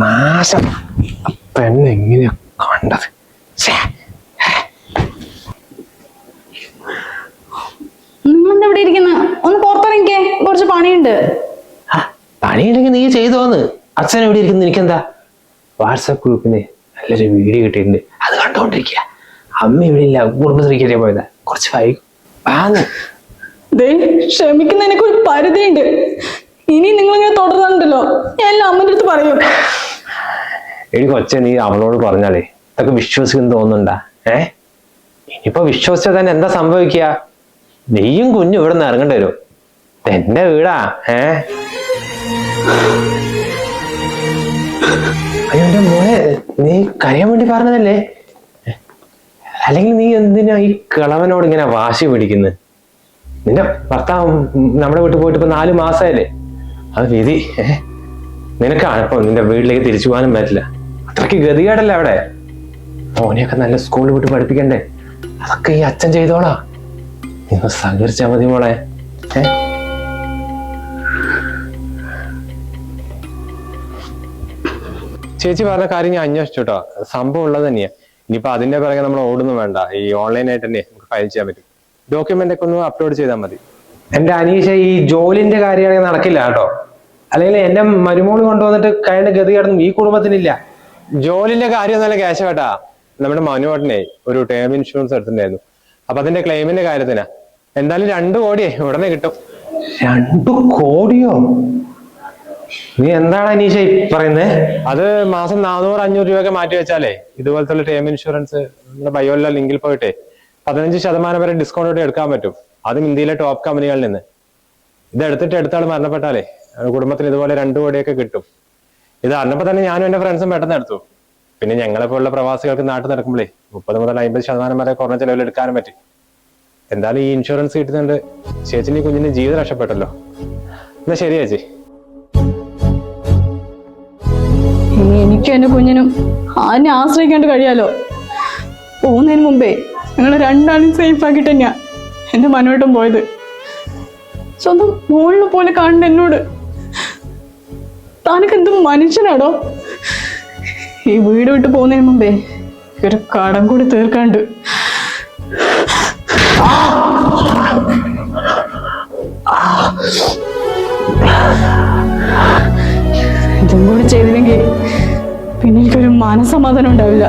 നാശം പെണ്ണെങ്ങനെയാ കണ്ടത്? നിങ്ങളെന്താ ഇവിടെ ഇരിക്കുന്ന? ഒന്ന് പുറത്തിറങ്ങിക്കേ, കുറച്ച് പണിയുണ്ട്. പണിയുണ്ടെങ്കിൽ നീ ചെയ്തോന്ന്. അച്ഛൻ എവിടെ ഇരിക്കുന്നു? എനിക്കെന്താ? വാട്സാപ്പ് ഗ്രൂപ്പിന് നല്ലൊരു വീഡിയോ കിട്ടിയിട്ടുണ്ട്, അത് കണ്ടോണ്ടിരിക്കുക. അമ്മ ഇവിടെ ഇല്ല, കുടുംബശ്രീക്ക് പോയതാ, കുറച്ച് വൈകും. ക്ഷമിക്കുന്നതിനൊക്കെ ഒരു പരിധിയുണ്ട്. ഇനി നിങ്ങളിങ്ങനെ തുടർന്നുണ്ടല്ലോ, ഞാൻ എല്ലാം അമ്മൻ്റെ അടുത്ത് പറയും. എടി കൊച്ചെ, നീ അവളോട് പറഞ്ഞാലേ ഇതൊക്കെ വിശ്വസിക്കുന്നു തോന്നുന്നുണ്ടാ? ഇനിയിപ്പോ വിശ്വസിച്ചാൽ തന്നെ എന്താ സംഭവിക്കുക? നീയും കുഞ്ഞും ഇവിടെ നിന്ന് ഇറങ്ങേണ്ടി വരും. എന്റെ വീടാ. അയ്യോ എന്റെ മോനെ, നീ കരയാൻ വേണ്ടി പറഞ്ഞതല്ലേ? അല്ലെങ്കിൽ നീ എന്തിനാ ഈ കിളവനോട് ഇങ്ങനെ വാശി പിടിക്കുന്നത്? നിന്റെ ഭർത്താവ് നമ്മുടെ വീട്ടിൽ പോയിട്ട് ഇപ്പൊ 4 മാസമായില്ലേ? അത് വിധി. നിനക്കാണ് ഇപ്പൊ നിന്റെ വീട്ടിലേക്ക് തിരിച്ചു പോകാനും പറ്റില്ല. അത്രയ്ക്ക് ഗതികേടല്ലേ അവിടെ? മോനെയൊക്കെ നല്ല സ്കൂളിൽ വിട്ട് പഠിപ്പിക്കണ്ടേ? അതൊക്കെ ഈ അച്ഛൻ ചെയ്തോളാ. നിങ്ങൾ സഹകരിച്ചാ മതി മോളെ. ചേച്ചി പറഞ്ഞ കാര്യം ഞാൻ അന്വേഷിച്ചു കേട്ടോ. സംഭവം ഉള്ളത് തന്നെയാ. ഇനിയിപ്പോ അതിന്റെ പിറകെ നമ്മൾ ഓടുന്നു വേണ്ട. ഈ ഓൺലൈനായിട്ട് തന്നെ നമുക്ക് ഫയൽ ചെയ്യാൻ പറ്റും. ഡോക്യുമെന്റ് ഒക്കെ ഒന്ന് അപ്ലോഡ് ചെയ്താൽ മതി. എന്റെ അനീഷ, ഈ ജോലിന്റെ കാര്യമാണെങ്കിൽ നടക്കില്ല കേട്ടോ. അല്ലെങ്കിൽ എന്റെ മരുമോള് കൊണ്ടുവന്നിട്ട് കഴിഞ്ഞ ഗതികേടൊന്നും ഈ കുടുംബത്തിനില്ല. ജോലിന്റെ കാര്യം നല്ല ക്യാഷ് കേട്ടാ. നമ്മുടെ മനുവേട്ടനെ ഒരു ടേം ഇൻഷുറൻസ് എടുത്തിട്ടുണ്ടായിരുന്നു. അപ്പൊ അതിന്റെ ക്ലെയിമിന്റെ കാര്യത്തിനാ. എന്തായാലും 2 കോടിയെ ഉടനെ കിട്ടും. 2 കോടിയോ? നീ എന്താണ് അനീഷ പറയുന്നത്? അത് മാസം 400-500 രൂപയൊക്കെ മാറ്റി വെച്ചാലേ ഇതുപോലത്തെ ടേം ഇൻഷുറൻസ് നമ്മുടെ ബയോല ലിങ്കിൽ പോയിട്ടേ 15% വരെ ഡിസ്കൗണ്ട് എടുക്കാൻ പറ്റും. അതും ഇന്ത്യയിലെ ടോപ്പ് കമ്പനികളിൽ നിന്ന്. ഇത് എടുത്തിട്ട് അടുത്താൾ മരണപ്പെട്ടാലേ കുടുംബത്തിന് ഇതുപോലെ 2 കോടിയൊക്കെ കിട്ടും. ഇത് അറിഞ്ഞപ്പോ തന്നെ ഞാനും എന്റെ ഫ്രണ്ട്സും പെട്ടെന്ന് എടുത്തു. പിന്നെ ഞങ്ങളെപ്പോലുള്ള പ്രവാസികൾക്ക് നാട്ടിൽ നടക്കുമ്പോഴേ 30 മുതൽ 50% വരെ കുറഞ്ഞ ചെലവിൽ എടുക്കാനും പറ്റും. എന്തായാലും ഈ ഇൻഷുറൻസ് കിട്ടുന്നുണ്ട്. ചേച്ചിന്റെ കുഞ്ഞിന്റെ ജീവിതം രക്ഷപ്പെട്ടല്ലോ. എന്നാ ശരി ചേച്ചി. എനിക്കും എന്റെ കുഞ്ഞിനും ആരെ ആശ്രയിക്കാണ്ട് കഴിയാലോ. പോകുന്നതിന് മുമ്പേ ഞങ്ങൾ 2 സേഫ് ആക്കിട്ട് തന്നെയാ എന്റെ മനോട്ടം പോയത്. സ്വന്തം മോളിനെ പോലെ കാണുന്ന എന്നോട് താനൊക്കെ എന്തും മനുഷ്യനാടോ? ഈ വീട് വിട്ട് പോകുന്നതിന് മുമ്പേ ഒരു കടം കൂടി തീർക്കാണ്ട്. ഇതും കൂടി ചെയ്തില്ലെങ്കിൽ പിന്നെ എനിക്കൊരു മനസമാധാനം ഉണ്ടാവില്ല.